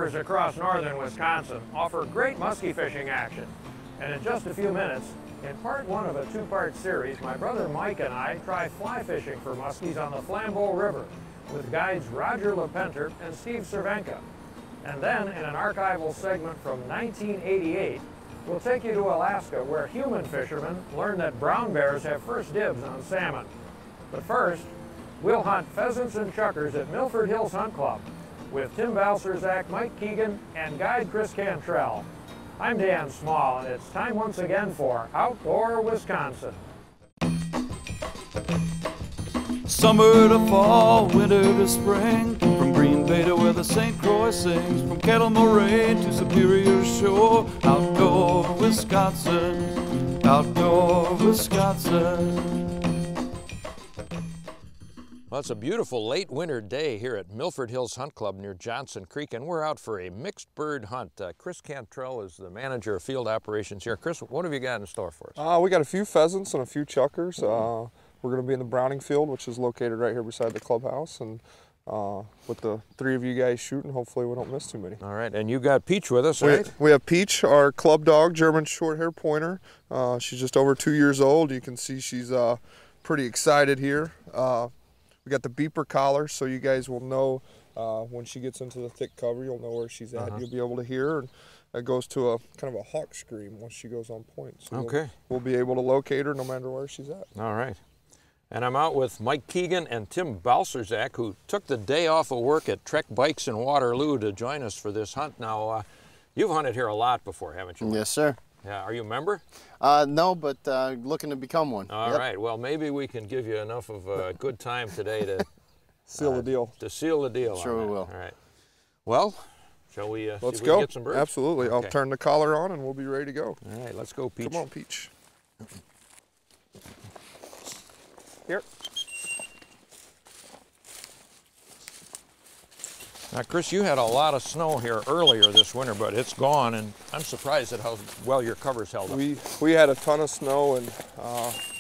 rivers across northern Wisconsin offer great muskie fishing action. And in just a few minutes, in part one of a two-part series, my brother Mike and I try fly fishing for muskies on the Flambeau River with guides Roger LaPenter and Steve Cervenka. And then, in an archival segment from 1988, we'll take you to Alaska, where human fishermen learn that brown bears have first dibs on salmon. But first, we'll hunt pheasants and chukars at Milford Hills Hunt Club with Tim Balcerzak, Mike Keegan, and guide Chris Cantrell. I'm Dan Small, and it's time once again for Outdoor Wisconsin. Summer to fall, winter to spring, from Green Bay to where the St. Croix sings, from Kettle Moraine to Superior Shore, outdoor Wisconsin, outdoor Wisconsin. Well, it's a beautiful late winter day here at Milford Hills Hunt Club near Johnson Creek, and we're out for a mixed bird hunt. Chris Cantrell is the manager of field operations here. Chris, what have you got in store for us? We got a few pheasants and a few chukars. We're going to be in the Browning field, which is located right here beside the clubhouse, and with the three of you guys shooting, hopefully we don't miss too many. All right, and you got Peach with us, right? We have Peach, our club dog, German short-hair pointer. She's just over 2 years old. You can see she's pretty excited here. We got the beeper collar, so you guys will know when she gets into the thick cover, you'll know where she's at. You'll be able to hear her. And it goes to a kind of a hawk scream once she goes on point. So we'll be able to locate her no matter where she's at. All right. And I'm out with Mike Keegan and Tim Balcerzak, who took the day off of work at Trek Bikes in Waterloo to join us for this hunt. Now, you've hunted here a lot before, haven't you? Yes, sir. Yeah, are you a member? No, but looking to become one. All right, well, maybe we can give you enough of a good time today to seal the deal. To seal the deal. Sure we will. All right. Well, shall we, let's see if go. We can get some birds? Absolutely. I'll turn the collar on and we'll be ready to go. All right, let's go, Peach. Come on, Peach. Here. Now, Chris, you had a lot of snow here earlier this winter, but it's gone, and I'm surprised at how well your cover's held up. We had a ton of snow, and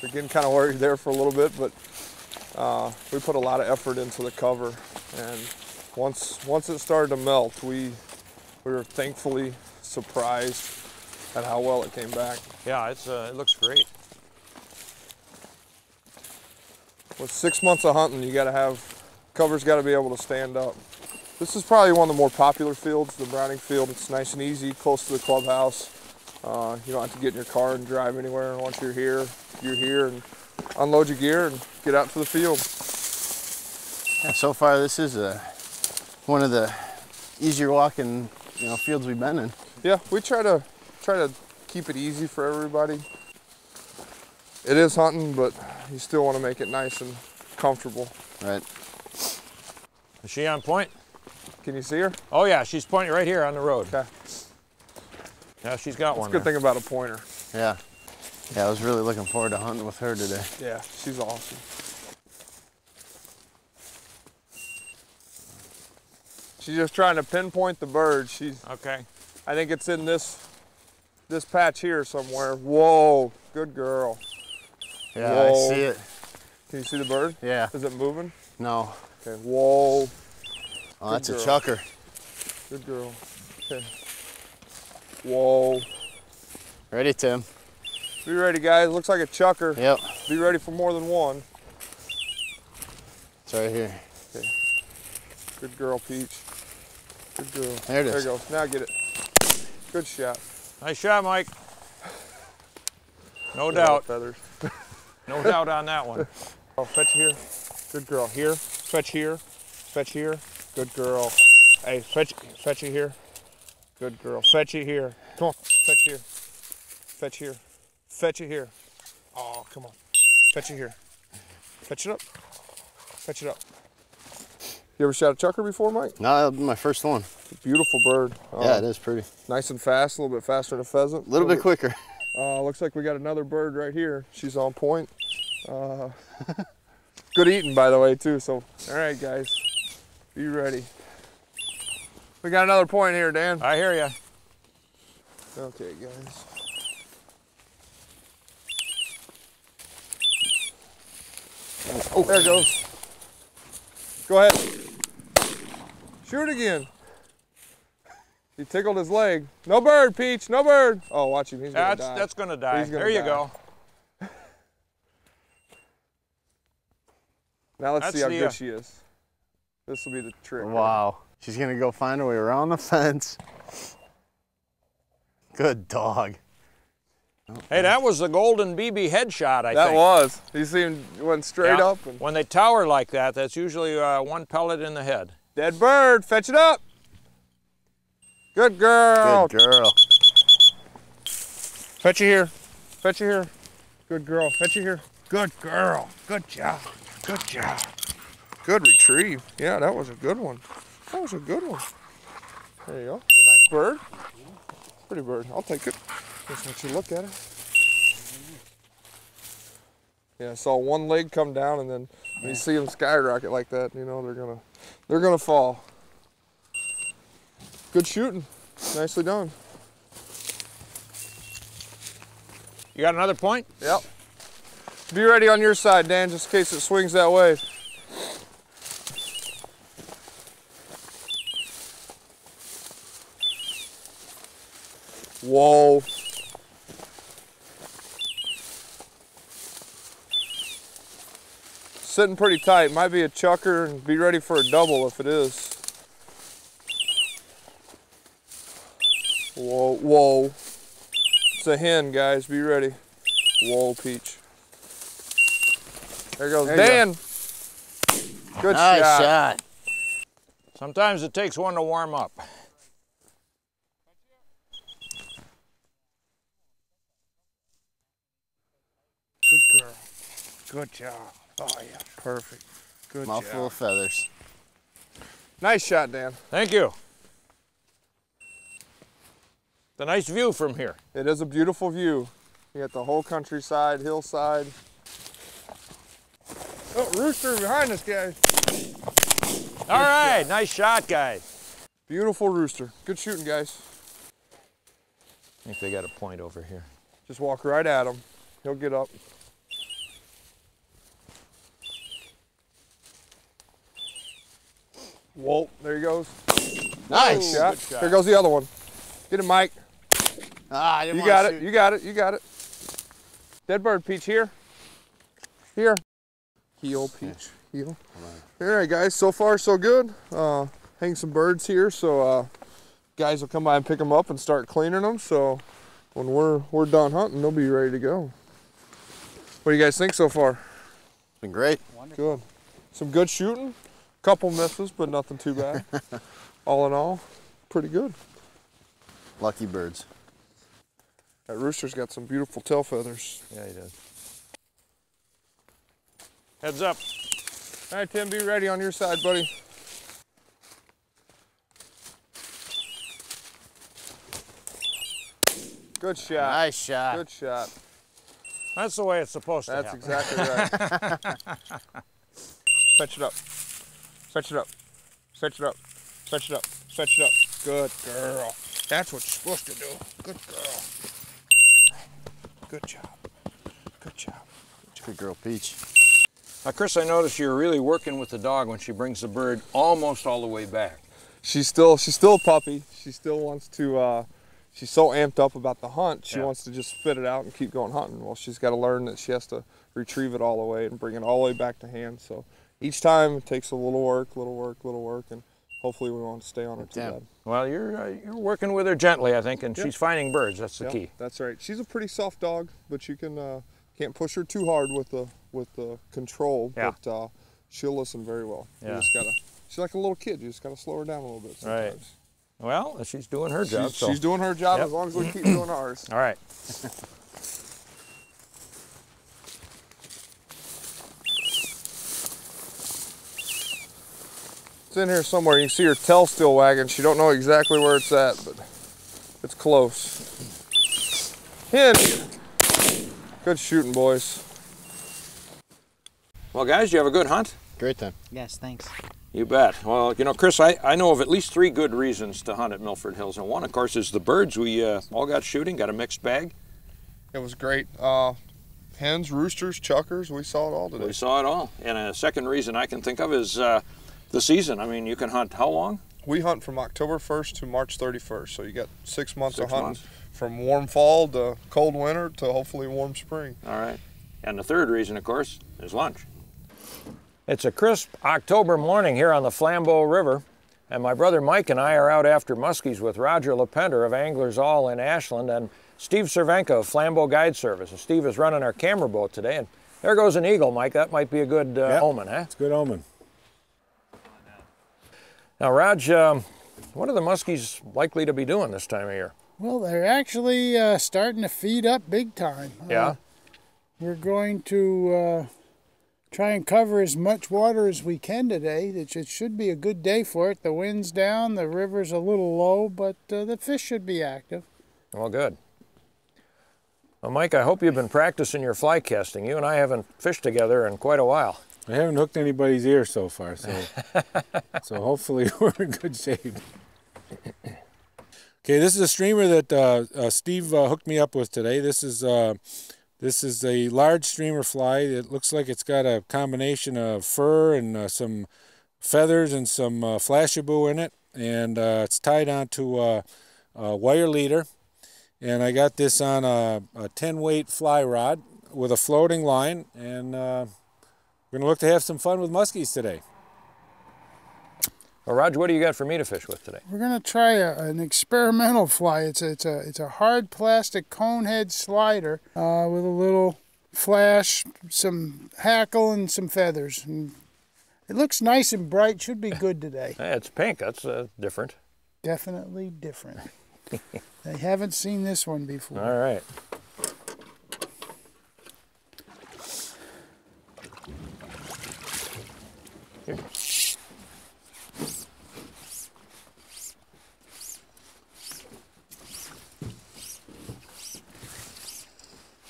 we're getting kind of worried there for a little bit, but we put a lot of effort into the cover, and once it started to melt, we were thankfully surprised at how well it came back. Yeah, it looks great. With 6 months of hunting, you got to have cover's got to be able to stand up. This is probably one of the more popular fields, the Browning field. It's nice and easy, close to the clubhouse. You don't have to get in your car and drive anywhere. And once you're here and unload your gear and get out to the field. Yeah, so far this is one of the easier walking fields we've been in. Yeah, we try to keep it easy for everybody. It is hunting, but you still want to make it nice and comfortable. Right. Is she on point? Can you see her? Oh yeah, she's pointing right here on the road. Okay. Yeah, she's got one. That's a good thing about a pointer. Yeah. Yeah, I was really looking forward to hunting with her today. Yeah, she's awesome. She's just trying to pinpoint the bird. Okay. I think it's in this patch here somewhere. Whoa, good girl. Yeah, whoa. I see it. Can you see the bird? Yeah. Is it moving? No. Okay, whoa. Oh, that's a chukar. Good girl. Okay. Whoa. Ready, Tim? Be ready, guys. Looks like a chukar. Yep. Be ready for more than one. It's right here. Okay. Good girl, Peach. Good girl. There it is. There you go. Now get it. Good shot. Nice shot, Mike. No doubt. Feathers. No doubt on that one. Oh, fetch here. Good girl. Here. Fetch here. Fetch here. Good girl. Hey, fetch it here. Good girl. Fetch it here. Come on. Fetch here. Fetch here. Fetch it here. Oh, come on. Fetch it here. Fetch it up. Fetch it up. You ever shot a chukar before, Mike? No, that'll be my first one. Beautiful bird. Yeah, it is pretty. Nice and fast, a little bit faster than a pheasant. A little bit quicker. Looks like we got another bird right here. She's on point. Good eating, by the way, too. So, all right, guys, be ready. We got another point here, Dan. I hear you. Okay, guys. Oh, there it goes. Go ahead. Shoot again. He tickled his leg. No bird, Peach, no bird. Oh, watch him, he's gonna die. That's gonna die. He's gonna there you die. go. Now let's That's see how the, good she is. This will be the trick. Wow. She's going to go find her way around the fence. Good dog. Hey, that was the golden BB headshot, I think. That was. You see him went straight up. And when they tower like that, that's usually one pellet in the head. dead bird, fetch it up. Good girl. Good girl. Fetch it here. Fetch it here. Good girl. Fetch it here. Good girl. Good job. Good job. Good retrieve. Yeah, that was a good one. That was a good one. There you go. A nice bird. Pretty bird. I'll take it. Just let you look at it. Yeah, I saw one leg come down, and then when you see them skyrocket like that, you know they're gonna fall. Good shooting. Nicely done. You got another point? Yep. Be ready on your side, Dan, just in case it swings that way. Whoa. Sitting pretty tight. Might be a chukar, and be ready for a double if it is. Whoa, whoa. It's a hen, guys. Be ready. Whoa, Peach. There goes Dan. Good Nice shot. shot. Sometimes it takes one to warm up. Good girl. Good job. Oh, yeah. Perfect. Good Mouthful job. of feathers. Nice shot, Dan. Thank you. It's a nice view from here. It is a beautiful view. You got the whole countryside, hillside. Oh, rooster behind us, guys. All right, nice shot, guys. Beautiful rooster. Good shooting, guys. I think they got a point over here. Just walk right at him. He'll get up. Whoa, there he goes. Nice. Shot. Good shot. Here goes the other one. Get him, Mike. Ah, I didn't You wanna got it, shoot. you got it, you got it. Dead bird, Peach, here. Here. Heel, Peach, heel. All right, guys, so far so good. Hang some birds here, so guys will come by and pick them up and start cleaning them. So when we're done hunting, they'll be ready to go. What do you guys think so far? It's been great. Good. Some good shooting. Couple misses, but nothing too bad. All in all, pretty good. Lucky birds. That rooster's got some beautiful tail feathers. Yeah, he does. Heads up. All right, Tim, be ready on your side, buddy. Good shot. Nice shot. Good shot. That's the way it's supposed to That's happen. exactly right. Fetch it up. Fetch it up. Fetch it up. Fetch it up. Fetch it up. Good girl. That's what you're supposed to do. Good girl. Good job. Good job. Good girl, Peach. Now, Chris, I noticed you're really working with the dog when she brings the bird almost all the way back. She's still a puppy. She still wants to, she's so amped up about the hunt, she wants to just spit it out and keep going hunting. Well, she's got to learn that she has to retrieve it all the way and bring it all the way back to hand. So each time it takes a little work, and hopefully we won't stay on her too bad. Well, you're working with her gently, I think, and she's finding birds. That's the key. That's right. She's a pretty soft dog, but you can't push her too hard with the control. Yeah. But she'll listen very well. Yeah. You just gotta. She's like a little kid. You just gotta slow her down a little bit sometimes. Right. Well, she's doing her job. She's doing her job Yep. as long as we keep doing ours. All right. It's in here somewhere. You can see her tail still wagging. She don't know exactly where it's at, but it's close. Hen. Good shooting, boys. Well, guys, you have a good hunt? Great time. Yes, thanks. You bet. Well, you know, Chris, I know of at least 3 good reasons to hunt at Milford Hills. And one, of course, is the birds. We all got shooting, got a mixed bag. It was great. Hens, roosters, chukars, we saw it all today. We saw it all. And a second reason I can think of is the season. I mean, you can hunt how long? We hunt from October 1st to March 31st, so you got 6 months of 6 hunting, months. from warm fall to cold winter to hopefully warm spring. All right. And the third reason, of course, is lunch. It's a crisp October morning here on the Flambeau River, and my brother Mike and I are out after muskies with Roger LaPenter of Anglers All in Ashland and Steve Cervenka of Flambeau Guide Service. And Steve is running our camera boat today, and there goes an eagle, Mike. That might be a good omen, huh? It's a good omen. Now, Raj, what are the muskies likely to be doing this time of year? Well, they're actually starting to feed up big time. Yeah? We're going to try and cover as much water as we can today. It should be a good day for it. The wind's down, the river's a little low, but the fish should be active. Well, good. Well, Mike, I hope you've been practicing your fly casting. You and I haven't fished together in quite a while. I haven't hooked anybody's ear so far, so so hopefully we're in good shape. Okay, this is a streamer that Steve hooked me up with today. This is a large streamer fly. It looks like it's got a combination of fur and some feathers and some flashaboo in it, and it's tied onto a wire leader. And I got this on a 10-weight fly rod with a floating line, and we're going to look to have some fun with muskies today. Well, Roger, what do you got for me to fish with today? We're going to try an experimental fly. It's a hard plastic cone head slider with a little flash, some hackle, and some feathers. And it looks nice and bright. Should be good today. Hey, it's pink. That's different. Definitely different. I haven't seen this one before. All right. Here.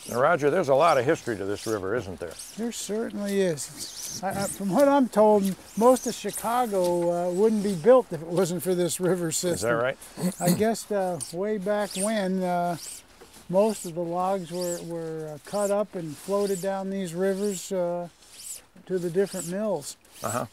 Now, Roger, there's a lot of history to this river, isn't there? There certainly is. From what I'm told, most of Chicago wouldn't be built if it wasn't for this river system. Is that right? I guess way back when, most of the logs were cut up and floated down these rivers to the different mills. Uh-huh.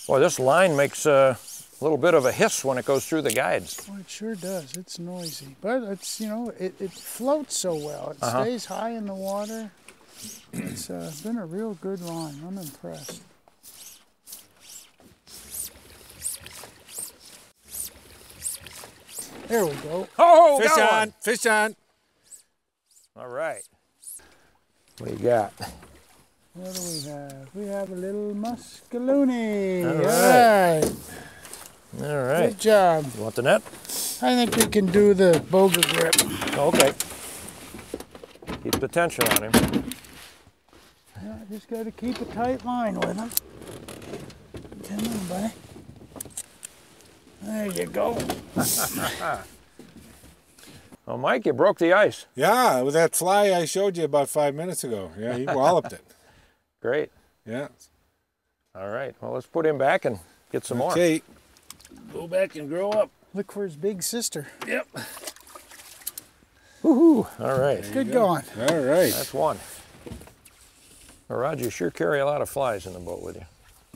Boy, this line makes a little bit of a hiss when it goes through the guides. Oh, it sure does. It's noisy, but it's, you know, it floats so well. It stays high in the water. It's been a real good line. I'm impressed. There we go. Oh, Fish got on, one. fish on. All right. What do you got? What do we have? We have a little muskaloony. All right. All All right. Good job. You want the net? I think we can do the boulder grip. Okay. Keep the tension on him. Yeah, just got to keep a tight line with him. Come on, buddy. There you go. Oh, Mike, you broke the ice. Yeah, with that fly I showed you about 5 minutes ago. Yeah, he walloped it. Great. Yeah. All right. Well, let's put him back and get some more. Okay. Go back and grow up. Look for his big sister. Yep. Woohoo! All right. Good going. All right. That's one. Well, Roger, you sure carry a lot of flies in the boat with you.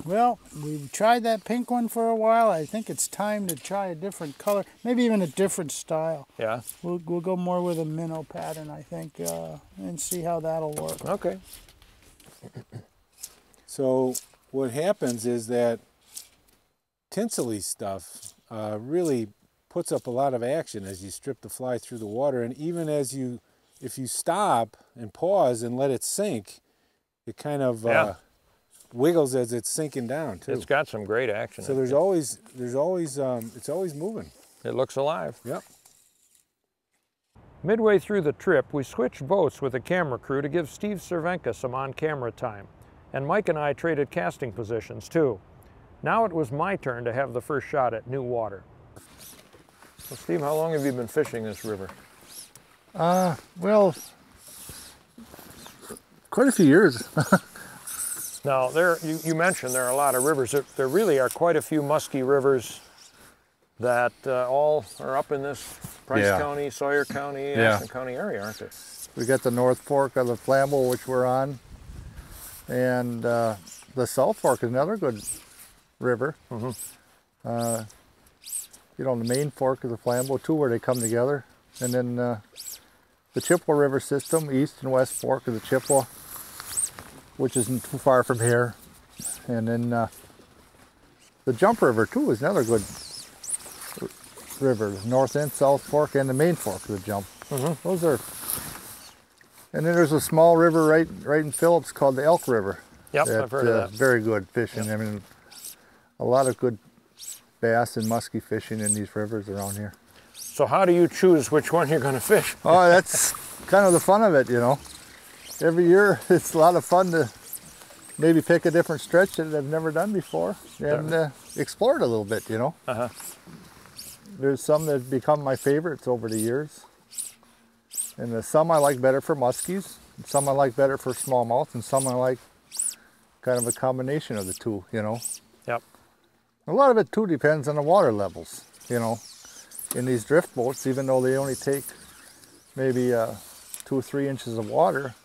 Well, we've tried that pink one for a while. I think it's time to try a different color, maybe even a different style. Yeah? We'll go more with a minnow pattern, I think, and see how that'll work. Okay. So what happens is that tinsely stuff really puts up a lot of action as you strip the fly through the water, and even if you stop and pause and let it sink, it kind of wiggles as it's sinking down too. It's got some great action. So it's always moving. It looks alive. Yep. Midway through the trip, we switched boats with the camera crew to give Steve Cervenka some on-camera time. And Mike and I traded casting positions too. Now it was my turn to have the first shot at new water. Well, Steve, how long have you been fishing this river? Well, quite a few years. Now, you mentioned there are a lot of rivers. There really are quite a few musky rivers that all are up in this Price County, Sawyer County, Ashland County area, aren't there? We got the North Fork of the Flambeau, which we're on, and the South Fork is another good river. Mm-hmm. You know, the main fork of the Flambeau too, where they come together, and then the Chippewa River system, East and West Fork of the Chippewa, which isn't too far from here, and then the Jump River too is another good river. The North and South Fork and the main fork of the Jump. Mm-hmm. Those are. And then there's a small river right in Phillips called the Elk River. Yep, I've heard of that. Very good fishing. Yep. I mean, a lot of good bass and muskie fishing in these rivers around here. So how do you choose which one you're going to fish? Oh, that's kind of the fun of it, you know. Every year it's a lot of fun to maybe pick a different stretch that I've never done before and explore it a little bit, you know. Uh-huh. There's some that have become my favorites over the years. And some I like better for muskies, and some I like better for smallmouth, and some I like kind of a combination of the two, you know. Yep. A lot of it too depends on the water levels, you know. In these drift boats, even though they only take maybe 2 or 3 inches of water,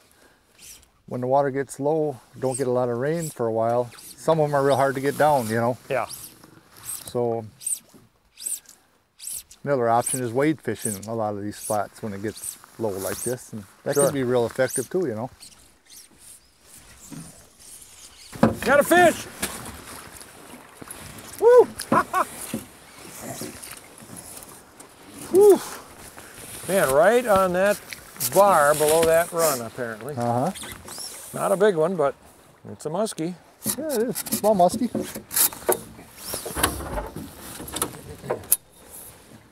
when the water gets low, don't get a lot of rain for a while, some of them are real hard to get down, you know. Yeah. So another option is wade fishing a lot of these spots when it gets low like this, and that can be real effective too, you know. Got a fish! Woo! Woo! Man, right on that bar below that run, apparently. Uh-huh. Not a big one, but it's a muskie. Yeah, it is. Small muskie.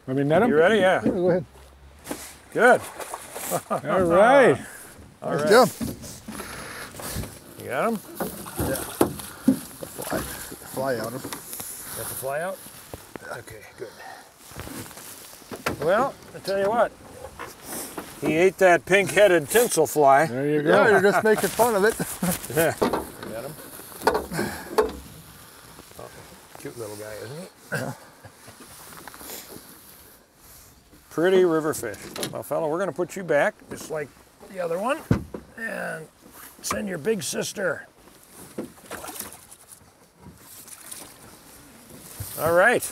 Let me net him? You ready? Yeah. Yeah, go ahead. Good. All right. All nice right. job. You got him? Yeah. Fly out him. Got the fly out? Okay, good. Well, I tell you what. He ate that pink-headed tinsel fly. There you go. Yeah, you're just making fun of it. Yeah. You got him? Oh, cute little guy, isn't he? Yeah. Pretty river fish. Well, fella, we're going to put you back, just like the other one, and send your big sister. All right.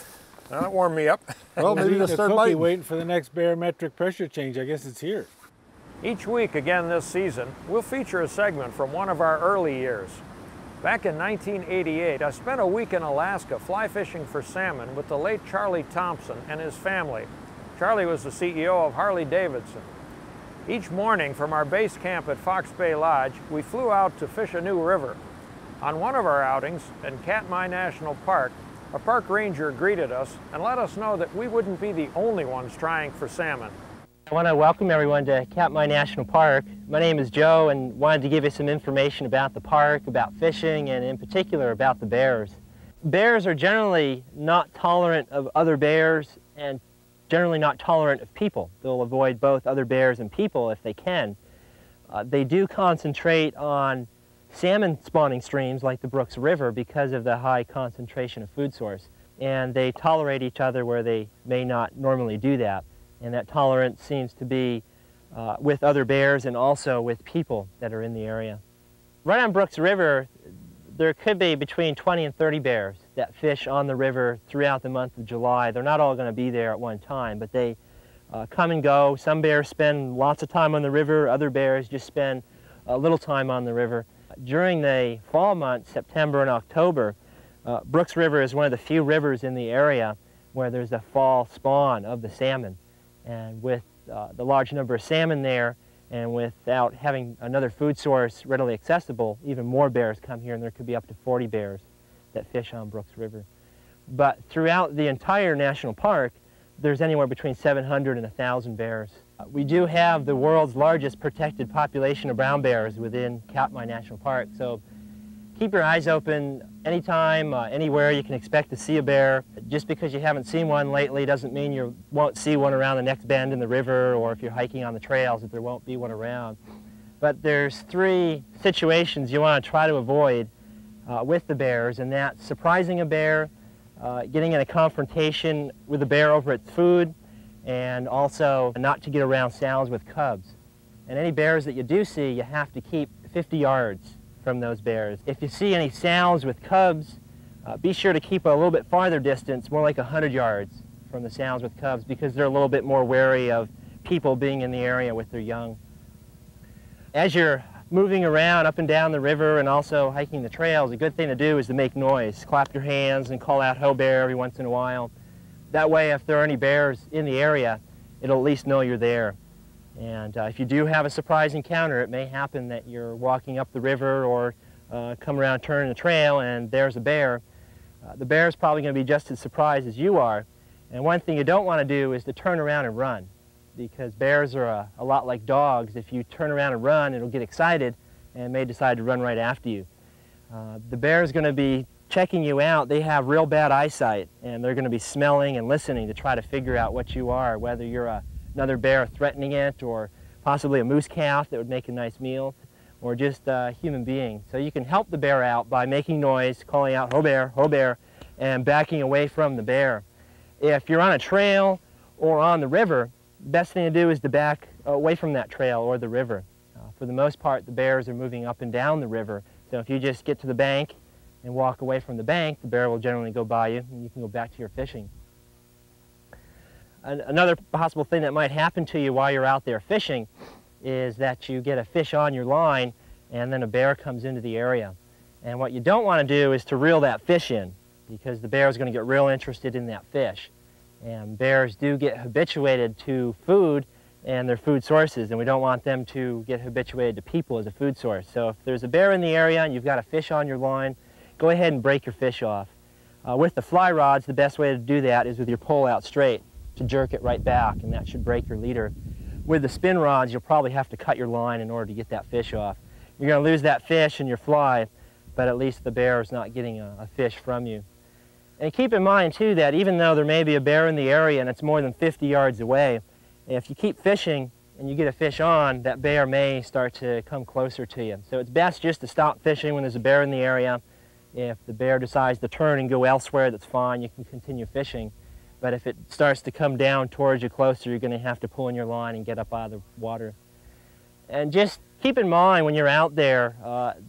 Now that warmed me up. Well, maybe just start biting. Waiting for the next barometric pressure change. I guess it's here. Each week again this season, we'll feature a segment from one of our early years. Back in 1988, I spent a week in Alaska fly fishing for salmon with the late Charlie Thompson and his family. Charlie was the CEO of Harley-Davidson. Each morning from our base camp at Fox Bay Lodge, we flew out to fish a new river. On one of our outings in Katmai National Park, a park ranger greeted us and let us know that we wouldn't be the only ones trying for salmon. I want to welcome everyone to Katmai National Park. My name is Joe and wanted to give you some information about the park, about fishing, and in particular about the bears. Bears are generally not tolerant of other bears and generally not tolerant of people. They'll avoid both other bears and people if they can. They do concentrate on salmon spawning streams like the Brooks River because of the high concentration of food source. And they tolerate each other where they may not normally do that. And that tolerance seems to be with other bears and also with people that are in the area. Right on Brooks River, there could be between 20 and 30 bears that fish on the river throughout the month of July. They're not all going to be there at one time, but they come and go. Some bears spend lots of time on the river. Other bears just spend a little time on the river. During the fall months, September and October, Brooks River is one of the few rivers in the area where there's a fall spawn of the salmon. And with the large number of salmon there, and without having another food source readily accessible, even more bears come here, and there could be up to 40 bears that fish on Brooks River. But throughout the entire national park, there's anywhere between 700 and 1,000 bears. We do have the world's largest protected population of brown bears within Katmai National Park, so keep your eyes open anytime, anywhere you can expect to see a bear. Just because you haven't seen one lately doesn't mean you won't see one around the next bend in the river, or if you're hiking on the trails that there won't be one around. But there's 3 situations you want to try to avoid with the bears, and that's surprising a bear, getting in a confrontation with a bear over its food, and also not to get around sows with cubs. And any bears that you do see, you have to keep 50 yards from those bears. If you see any sows with cubs, be sure to keep a little bit farther distance, more like 100 yards from the sows with cubs, because they're a little bit more wary of people being in the area with their young. As you're moving around up and down the river and also hiking the trails, a good thing to do is to make noise. Clap your hands and call out "ho bear" every once in a while. That way, if there are any bears in the area, it'll at least know you're there. And if you do have a surprise encounter, it may happen that you're walking up the river or come around turning the trail and there's a bear. The bear is probably going to be just as surprised as you are. And one thing you don't want to do is to turn around and run, because bears are a lot like dogs. If you turn around and run, it'll get excited and may decide to run right after you. The bear is going to be checking you out. They have real bad eyesight, and they're going to be smelling and listening to try to figure out what you are, whether you're another bear threatening it, or possibly a moose calf that would make a nice meal, or just a human being. So you can help the bear out by making noise, calling out "ho bear," and backing away from the bear. If you're on a trail or on the river, the best thing to do is to back away from that trail or the river. For the most part, the bears are moving up and down the river, so if you just get to the bank and walk away from the bank, the bear will generally go by you and you can go back to your fishing. Another possible thing that might happen to you while you're out there fishing is that you get a fish on your line and then a bear comes into the area. And what you don't want to do is to reel that fish in, because the bear is going to get real interested in that fish. And bears do get habituated to food and their food sources, and we don't want them to get habituated to people as a food source. So if there's a bear in the area and you've got a fish on your line, go ahead and break your fish off. With the fly rods, the best way to do that is with your pole out straight, to jerk it right back, and that should break your leader. With the spin rods, you'll probably have to cut your line in order to get that fish off. You're going to lose that fish and your fly, but at least the bear is not getting a fish from you. And keep in mind, too, that even though there may be a bear in the area and it's more than 50 yards away, if you keep fishing and you get a fish on, that bear may start to come closer to you. So it's best just to stop fishing when there's a bear in the area. If the bear decides to turn and go elsewhere, that's fine, you can continue fishing. But if it starts to come down towards you closer, you're going to have to pull in your line and get up out of the water. And just keep in mind when you're out there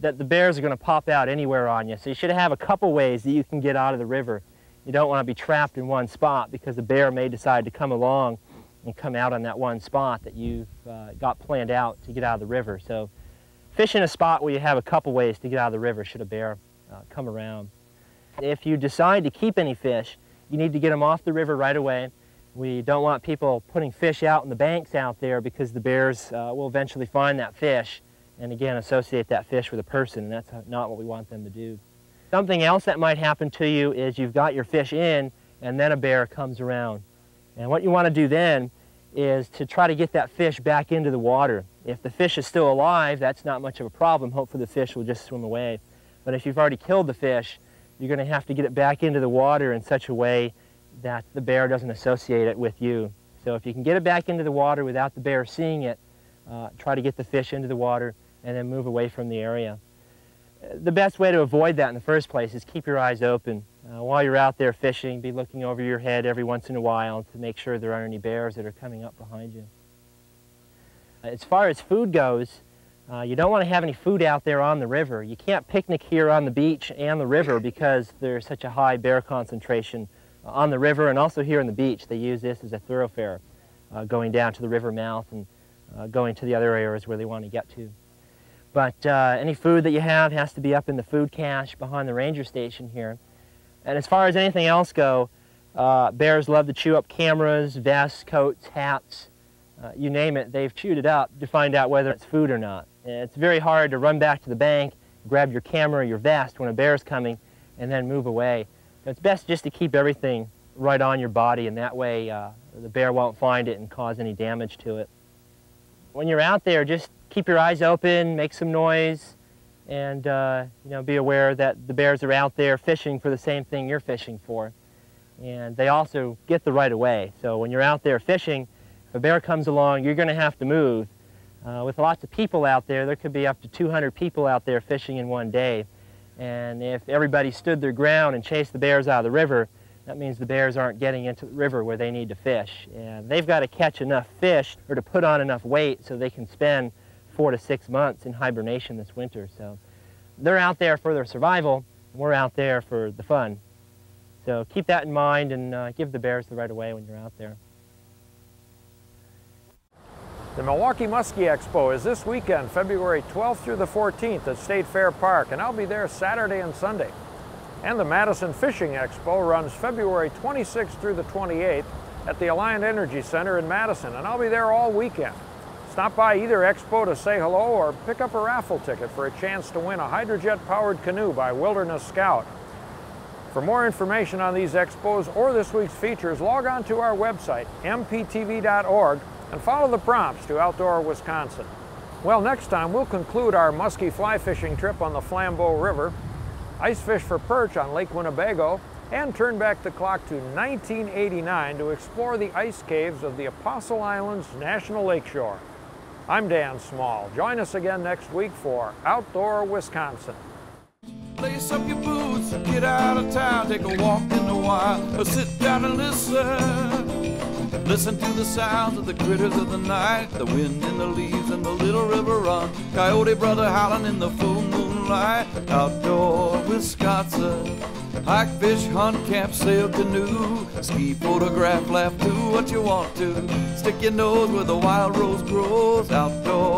that the bears are going to pop out anywhere on you. So you should have a couple ways that you can get out of the river. You don't want to be trapped in one spot, because the bear may decide to come along and come out on that one spot that you've got planned out to get out of the river. So fish in a spot where you have a couple ways to get out of the river should a bear come around. If you decide to keep any fish, you need to get them off the river right away. We don't want people putting fish out in the banks out there, because the bears will eventually find that fish and again associate that fish with a person, and that's not what we want them to do. Something else that might happen to you is you've got your fish in and then a bear comes around. And what you want to do then is to try to get that fish back into the water. If the fish is still alive, that's not much of a problem. Hopefully the fish will just swim away. But if you've already killed the fish, you're going to have to get it back into the water in such a way that the bear doesn't associate it with you. So if you can get it back into the water without the bear seeing it, try to get the fish into the water and then move away from the area. The best way to avoid that in the first place is keep your eyes open. While you're out there fishing, be looking over your head every once in a while to make sure there aren't any bears that are coming up behind you. As far as food goes, you don't want to have any food out there on the river. You can't picnic here on the beach and the river because there's such a high bear concentration on the river, and also here on the beach. They use this as a thoroughfare going down to the river mouth and going to the other areas where they want to get to. But any food that you have has to be up in the food cache behind the ranger station here. And as far as anything else go, bears love to chew up cameras, vests, coats, hats, you name it. They've chewed it up to find out whether it's food or not. And it's very hard to run back to the bank, grab your camera or your vest when a bear's coming, and then move away. So it's best just to keep everything right on your body, and that way the bear won't find it and cause any damage to it. When you're out there, just keep your eyes open, make some noise, and be aware that the bears are out there fishing for the same thing you're fishing for. And they also get the right of way. So when you're out there fishing, if a bear comes along, you're going to have to move. With lots of people out there, there could be up to 200 people out there fishing in one day. And if everybody stood their ground and chased the bears out of the river, That means the bears aren't getting into the river where they need to fish. And they've got to catch enough fish or to put on enough weight so they can spend 4 to 6 months in hibernation this winter. So they're out there for their survival, and we're out there for the fun. So keep that in mind and give the bears the right of way when you're out there. The Milwaukee Muskie Expo is this weekend, February 12th through the 14th at State Fair Park, and I'll be there Saturday and Sunday. And the Madison Fishing Expo runs February 26th through the 28th at the Alliant Energy Center in Madison, and I'll be there all weekend. Stop by either expo to say hello or pick up a raffle ticket for a chance to win a hydrojet-powered canoe by Wilderness Scout. For more information on these expos or this week's features, log on to our website, mptv.org, and follow the prompts to Outdoor Wisconsin. Well, next time we'll conclude our muskie fly fishing trip on the Flambeau River, ice fish for perch on Lake Winnebago, and turn back the clock to 1989 to explore the ice caves of the Apostle Islands National Lakeshore. I'm Dan Small. Join us again next week for Outdoor Wisconsin. Lace up your boots, get out of town, take a walk in the wild, or sit down and listen. Listen to the sounds of the critters of the night, the wind in the leaves and the little river run, coyote brother howling in the full moonlight. Outdoor Wisconsin, hike, fish, hunt, camp, sail, canoe, ski, photograph, laugh, do what you want to. Stick your nose where the wild rose grows. Outdoor